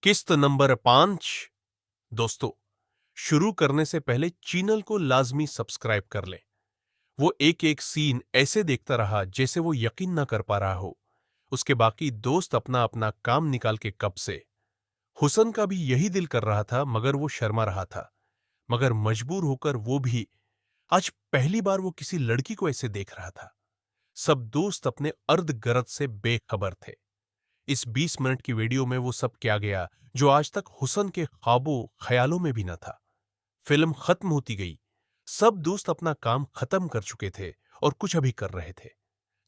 किस्त नंबर 5। दोस्तों, शुरू करने से पहले चैनल को लाजमी सब्सक्राइब कर लें। वो एक एक सीन ऐसे देखता रहा जैसे वो यकीन न कर पा रहा हो। उसके बाकी दोस्त अपना अपना काम निकाल के कब से। हुसन का भी यही दिल कर रहा था, मगर वो शर्मा रहा था। मगर मजबूर होकर वो भी आज पहली बार वो किसी लड़की को ऐसे देख रहा था। सब दोस्त अपने अर्ध गरज से बेखबर थे। इस 20 मिनट की वीडियो में वो सब क्या गया जो आज तक हुसन के ख्वाबों ख्यालों में भी न था। फिल्म खत्म होती गई। सब दोस्त अपना काम खत्म कर चुके थे और कुछ अभी कर रहे थे।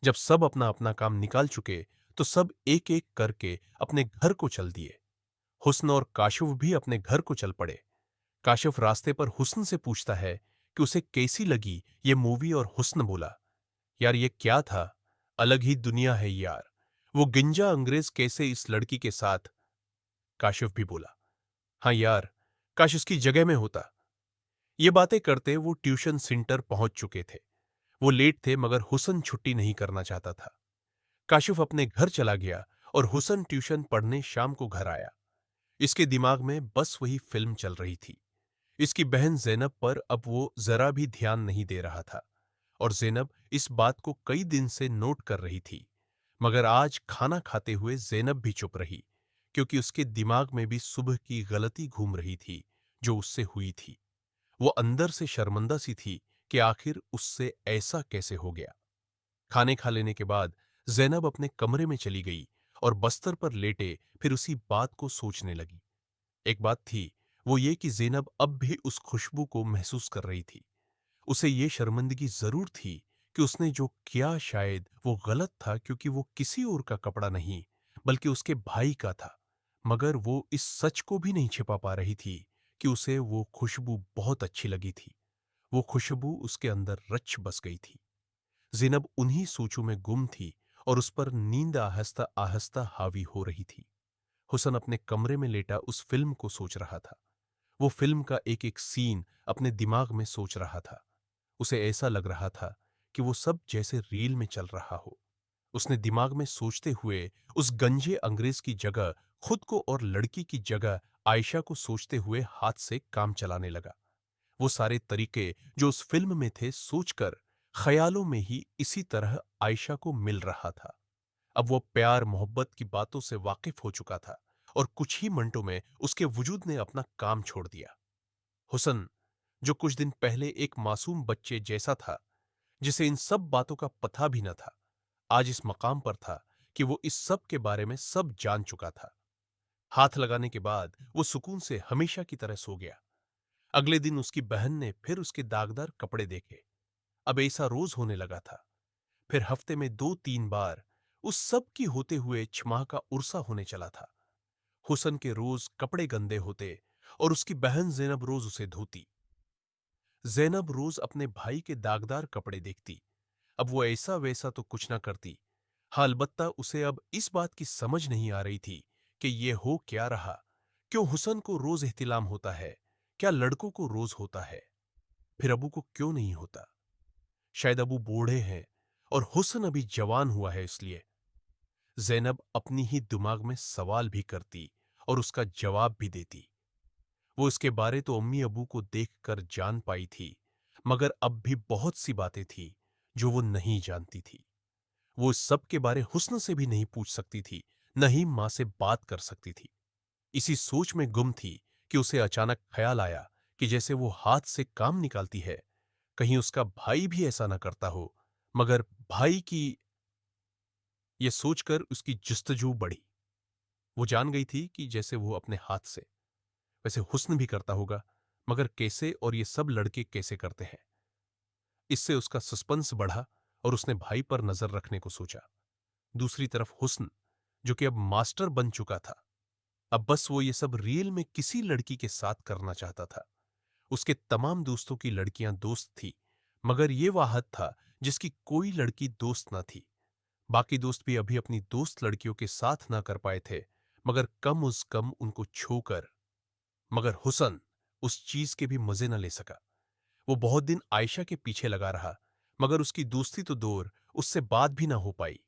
जब सब अपना अपना काम निकाल चुके तो सब एक एक करके अपने घर को चल दिए। हुस्न और काशिफ भी अपने घर को चल पड़े। काशिफ रास्ते पर हुस्न से पूछता है कि उसे कैसी लगी ये मूवी, और हुस्न बोला, यार ये क्या था, अलग ही दुनिया है यार। वो गिंजा अंग्रेज कैसे इस लड़की के साथ। काशिफ भी बोला, हाँ यार, काश उसकी जगह में होता। ये बातें करते वो ट्यूशन सेंटर पहुंच चुके थे। वो लेट थे, मगर हुसन छुट्टी नहीं करना चाहता था। काशिफ अपने घर चला गया और हुसन ट्यूशन पढ़ने शाम को घर आया। इसके दिमाग में बस वही फिल्म चल रही थी। इसकी बहन ज़ैनब पर अब वो जरा भी ध्यान नहीं दे रहा था, और ज़ैनब इस बात को कई दिन से नोट कर रही थी। मगर आज खाना खाते हुए ज़ैनब भी चुप रही, क्योंकि उसके दिमाग में भी सुबह की गलती घूम रही थी जो उससे हुई थी। वो अंदर से शर्मिंदा सी थी कि आखिर उससे ऐसा कैसे हो गया। खाने खा लेने के बाद ज़ैनब अपने कमरे में चली गई और बस्तर पर लेटे फिर उसी बात को सोचने लगी। एक बात थी, वो ये कि ज़ैनब अब भी उस खुशबू को महसूस कर रही थी। उसे ये शर्मिंदगी जरूर थी कि उसने जो किया शायद वो गलत था, क्योंकि वो किसी और का कपड़ा नहीं बल्कि उसके भाई का था। मगर वो इस सच को भी नहीं छिपा पा रही थी कि उसे वो खुशबू बहुत अच्छी लगी थी। वो खुशबू उसके अंदर रच बस गई थी। ज़ैनब उन्हीं सोचों में गुम थी और उस पर नींद आहिस्ता आहिस्ता हावी हो रही थी। हुसन अपने कमरे में लेटा उस फिल्म को सोच रहा था। वो फिल्म का एक एक सीन अपने दिमाग में सोच रहा था। उसे ऐसा लग रहा था कि वो सब जैसे रील में चल रहा हो। उसने दिमाग में सोचते हुए उस गंजे अंग्रेज की जगह खुद को और लड़की की जगह आयशा को सोचते हुए हाथ से काम चलाने लगा। वो सारे तरीके जो उस फिल्म में थे सोचकर ख्यालों में ही इसी तरह आयशा को मिल रहा था। अब वो प्यार मोहब्बत की बातों से वाकिफ हो चुका था, और कुछ ही मिनटों में उसके वजूद ने अपना काम छोड़ दिया। हुसन, जो कुछ दिन पहले एक मासूम बच्चे जैसा था, जिसे इन सब बातों का पता भी न था, आज इस मकाम पर था कि वो इस सब के बारे में सब जान चुका था। हाथ लगाने के बाद वो सुकून से हमेशा की तरह सो गया। अगले दिन उसकी बहन ने फिर उसके दागदार कपड़े देखे। अब ऐसा रोज होने लगा था। फिर हफ्ते में 2-3 बार उस सब की होते हुए छमाह का उर्सा होने चला था। हुसन के रोज कपड़े गंदे होते और उसकी बहन ज़ैनब रोज उसे धोती। ज़ैनब रोज अपने भाई के दागदार कपड़े देखती। अब वो ऐसा वैसा तो कुछ ना करती। हाँ, अलबत्ता उसे अब इस बात की समझ नहीं आ रही थी कि ये हो क्या रहा। क्यों हुसन को रोज एहतिलाम होता है? क्या लड़कों को रोज होता है? फिर अबू को क्यों नहीं होता? शायद अबू बूढ़े हैं और हुसन अभी जवान हुआ है इसलिए। ज़ैनब अपनी ही दिमाग में सवाल भी करती और उसका जवाब भी देती। वो इसके बारे तो अम्मी अबू को देखकर जान पाई थी, मगर अब भी बहुत सी बातें थी जो वो नहीं जानती थी। वो इस सब के बारे हुस्न से भी नहीं पूछ सकती थी, न ही मां से बात कर सकती थी। इसी सोच में गुम थी कि उसे अचानक ख्याल आया कि जैसे वो हाथ से काम निकालती है, कहीं उसका भाई भी ऐसा न करता हो। मगर भाई की ये सोचकर उसकी जुस्तजू बढ़ी। वो जान गई थी कि जैसे वो अपने हाथ से, वैसे हुस्न भी करता होगा, मगर कैसे, और ये सब लड़के कैसे करते हैं। इससे उसका सस्पेंस बढ़ा और उसने भाई पर नजर रखने को सोचा। दूसरी तरफ हुस्न, जो कि अब मास्टर बन चुका था, अब बस वो ये सब रियल में किसी लड़की के साथ करना चाहता था। उसके तमाम दोस्तों की लड़कियां दोस्त थी, मगर ये वाहद था जिसकी कोई लड़की दोस्त न थी। बाकी दोस्त भी अभी अपनी दोस्त लड़कियों के साथ ना कर पाए थे, मगर कम उज कम उनको छोकर। मगर हुसन उस चीज के भी मजे न ले सका। वो बहुत दिन आयशा के पीछे लगा रहा, मगर उसकी दोस्ती तो दूर, उससे बात भी ना हो पाई।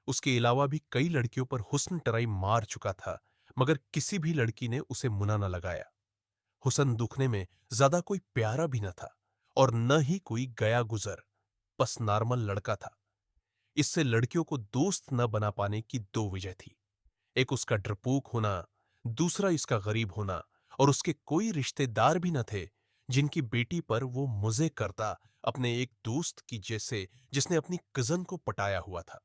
उसके अलावा भी कई लड़कियों पर हुस्न टराई मार चुका था, मगर किसी भी लड़की ने उसे मुना न लगाया। हुसन दुखने में ज्यादा कोई प्यारा भी न था और न ही कोई गया गुजर, बस नॉर्मल लड़का था। इससे लड़कियों को दोस्त न बना पाने की दो वजह थी। एक उसका डरपोक होना, दूसरा इसका गरीब होना, और उसके कोई रिश्तेदार भी न थे जिनकी बेटी पर वो मजे करता अपने एक दोस्त की जैसे जिसने अपनी कजन को पटाया हुआ था।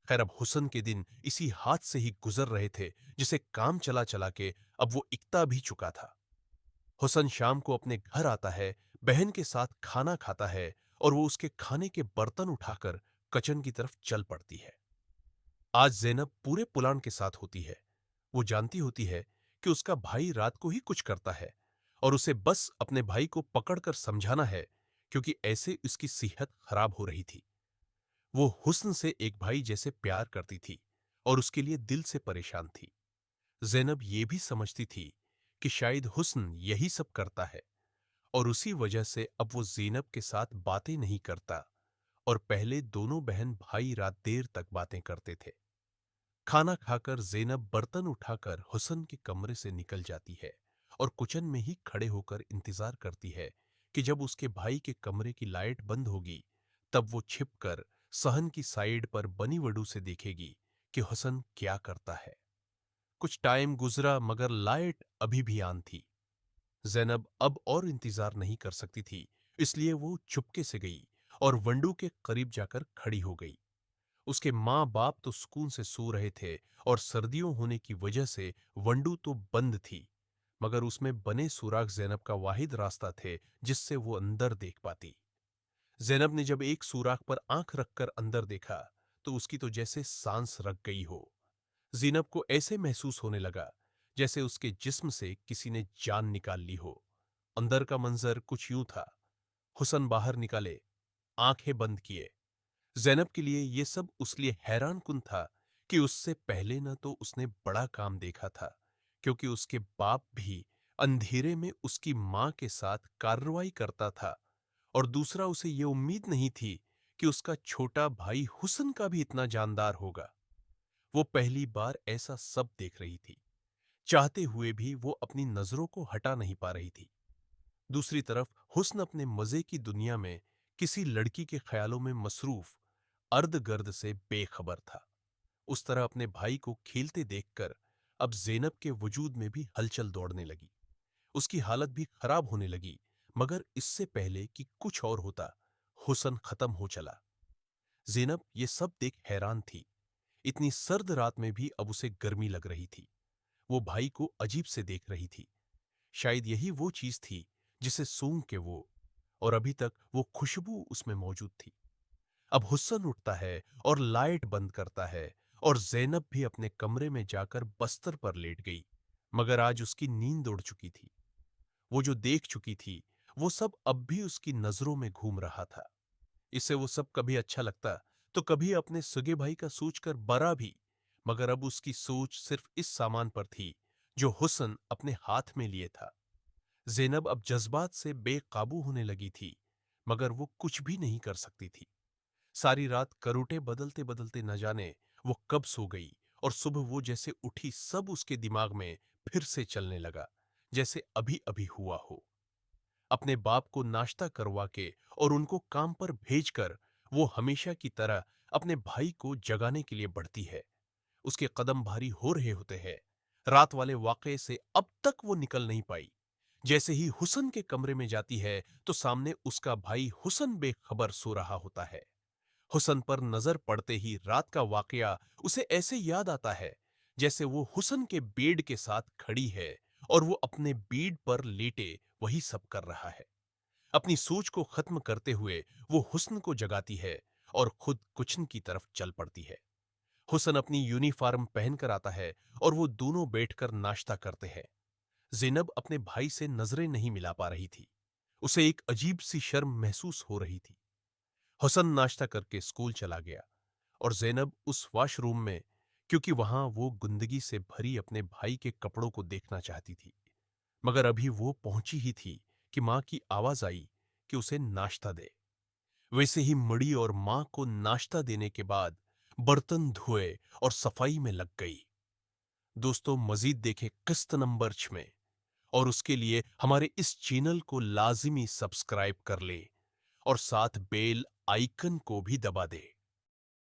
खैर अब हुसन के दिन इसी हाथ से ही गुजर रहे थे जिसे काम चला चला के अब वो इकता भी चुका था। हुसन शाम को अपने घर आता है, बहन के साथ खाना खाता है और वो उसके खाने के बर्तन उठाकर किचन की तरफ चल पड़ती है। आज जैनब पूरे पुलान के साथ होती है। वो जानती होती है कि उसका भाई रात को ही कुछ करता है और उसे बस अपने भाई को पकड़कर समझाना है, क्योंकि ऐसे उसकी सेहत खराब हो रही थी। वो हुस्न से एक भाई जैसे प्यार करती थी और उसके लिए दिल से परेशान थी। जैनब ये भी समझती थी कि शायद हुस्न यही सब करता है और उसी वजह से अब वो जैनब के साथ बातें नहीं करता, और पहले दोनों बहन भाई रात देर तक बातें करते थे। खाना खाकर जैनब बर्तन उठाकर हुसन के कमरे से निकल जाती है और किचन में ही खड़े होकर इंतजार करती है कि जब उसके भाई के कमरे की लाइट बंद होगी तब वो छिपकर सहन की साइड पर बनी वडू से देखेगी कि हुसन क्या करता है। कुछ टाइम गुजरा मगर लाइट अभी भी ऑन थी। जैनब अब और इंतजार नहीं कर सकती थी, इसलिए वो चुपके से गई और वंडू के करीब जाकर खड़ी हो गई। उसके माँ बाप तो सुकून से सो रहे थे और सर्दियों होने की वजह से वंडू तो बंद थी, मगर उसमें बने सुराग जैनब का वाहिद रास्ता थे जिससे वो अंदर देख पाती। जैनब ने जब एक सुराग पर आंख रखकर अंदर देखा तो उसकी तो जैसे सांस रक गई हो। जैनब को ऐसे महसूस होने लगा जैसे उसके जिस्म से किसी ने जान निकाल ली हो। अंदर का मंजर कुछ यूं था। हुसन बाहर निकाले, आंखें बंद किए। जैनब के लिए यह सब उसलिए हैरान कुन था कि उससे पहले न तो उसने बड़ा काम देखा था, क्योंकि उसके बाप भी अंधेरे में उसकी मां के साथ कार्रवाई करता था, और दूसरा उसे यह उम्मीद नहीं थी कि उसका छोटा भाई हुसन का भी इतना जानदार होगा। वो पहली बार ऐसा सब देख रही थी। चाहते हुए भी वो अपनी नजरों को हटा नहीं पा रही थी। दूसरी तरफ हुस्न अपने मजे की दुनिया में किसी लड़की के ख्यालों में मसरूफ अर्धगर्द से बेखबर था। उस तरह अपने भाई को खेलते देखकर अब जैनब के वजूद में भी हलचल दौड़ने लगी। उसकी हालत भी खराब होने लगी, मगर इससे पहले कि कुछ और होता, हुसन खत्म हो चला। जैनब ये सब देख हैरान थी। इतनी सर्द रात में भी अब उसे गर्मी लग रही थी। वो भाई को अजीब से देख रही थी। शायद यही वो चीज थी जिसे सूंघ के वो, और अभी तक वो खुशबू उसमें मौजूद थी। अब हुस्न उठता है और लाइट बंद करता है और जैनब भी अपने कमरे में जाकर बस्तर पर लेट गई, मगर आज उसकी नींद उड़ चुकी थी। वो जो देख चुकी थी वो सब अब भी उसकी नजरों में घूम रहा था। इसे वो सब कभी अच्छा लगता तो कभी अपने सगे भाई का सोचकर बरा भी, मगर अब उसकी सोच सिर्फ इस सामान पर थी जो हुस्न अपने हाथ में लिए था। जैनब अब जज्बात से बेकाबू होने लगी थी, मगर वो कुछ भी नहीं कर सकती थी। सारी रात करोटे बदलते बदलते न जाने वो कब सो गई, और सुबह वो जैसे उठी सब उसके दिमाग में फिर से चलने लगा, जैसे अभी अभी हुआ हो। अपने बाप को नाश्ता करवा के और उनको काम पर भेजकर वो हमेशा की तरह अपने भाई को जगाने के लिए बढ़ती है। उसके कदम भारी हो रहे होते हैं। रात वाले वाकये से अब तक वो निकल नहीं पाई। जैसे ही हुसन के कमरे में जाती है तो सामने उसका भाई हुसन बेखबर सो रहा होता है। हुसन पर नजर पड़ते ही रात का वाकया उसे ऐसे याद आता है जैसे वो हुसन के बेड के साथ खड़ी है और वो अपने बेड पर लेटे वही सब कर रहा है। अपनी सोच को खत्म करते हुए वो हुस्न को जगाती है और खुद कुचन की तरफ चल पड़ती है। हुसन अपनी यूनिफॉर्म पहनकर आता है और वो दोनों बैठकर नाश्ता करते हैं। जैनब अपने भाई से नजरें नहीं मिला पा रही थी। उसे एक अजीब सी शर्म महसूस हो रही थी। हुसन नाश्ता करके स्कूल चला गया और जैनब उस वॉशरूम में, क्योंकि वहां वो गंदगी से भरी अपने भाई के कपड़ों को देखना चाहती थी। मगर अभी वो पहुंची ही थी कि मां की आवाज आई कि उसे नाश्ता दे। वैसे ही मड़ी और मां को नाश्ता देने के बाद बर्तन धोए और सफाई में लग गई। दोस्तों मजीद देखें किस्त नंबर 6 में, और उसके लिए हमारे इस चैनल को लाजिमी सब्सक्राइब कर ले और साथ बेल आइकन को भी दबा दे।